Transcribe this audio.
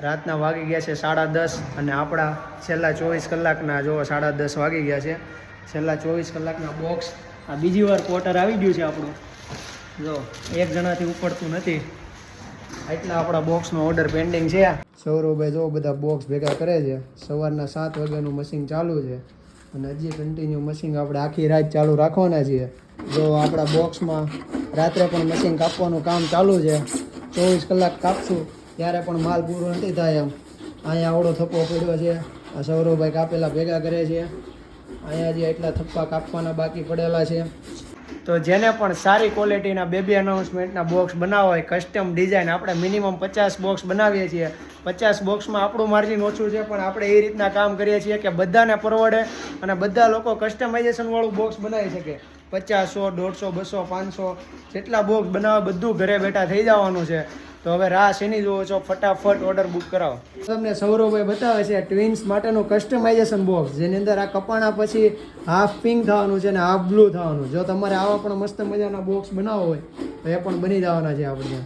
રાતના વાગી ગયા છે 10:30 અને આપણા છેલ્લા 24 કલાકના જો 10:30 વાગી ગયા છે. છેલ્લા 24 કલાકના બોક્સ આ બીજી વાર ક્વાર્ટર આવી ગયું છે આપણું. જો એક જણાથી ઉપડતું નથી એટલા આપણા બોક્સનો ઓર્ડર પેન્ડિંગ છે. સૌરભભાઈ જો બધા બોક્સ ભેગા કરે છે. સવારના 7 વાગ્યાનું મશીન ચાલુ છે અને હજી કન્ટિન્યુ મશીન આપણે આખી રાત ચાલુ રાખવાના છીએ. જો આપણા બોક્સમાં રાત્રે પણ મશીન કાપવાનું કામ ચાલુ છે. 24 કલાક કાપશું ત્યારે પણ માલ પૂરો નથી થાય એમ. અહીંયા આવડો થપ્પો પડ્યો છે. આ સૌરભભાઈ કાપેલા ભેગા કરે છે. અહીંયા જે એટલા થપ્પા કાપવાના બાકી પડેલા છે. તો જેને પણ સારી ક્વોલિટીના બેબી અનાઉન્સમેન્ટના બોક્સ બનાવવા હોય કસ્ટમ ડિઝાઇન, આપણે મિનિમમ 50 બોક્સ બનાવીએ છીએ. 50 બોક્સમાં આપણું માર્જિન ઓછું છે પણ આપણે એ રીતના કામ કરીએ છીએ કે બધાને પરવડે અને બધા લોકો કસ્ટમાઇઝેશનવાળું બોક્સ બનાવી શકે. 50, 100, 150, 200, 500 જેટલા બોક્સ બનાવે બધું ઘરે બેઠા થઈ જવાનું છે. તો હવે રાહ શેની જોવો છો, ફટાફટ ઓર્ડર બુક કરાવો. તમને સૌરભભાઈ બતાવે છે ટ્વિન્સ માટેનું કસ્ટમાઇઝેશન બોક્સ, જેની અંદર આ કપાણા પછી હાફ પિંક થવાનું છે અને હાફ બ્લુ થવાનું. જો તમારે આવા પણ મસ્ત મજાના બોક્સ બનાવવા હોય તો એ પણ બની જવાના છે આપણે.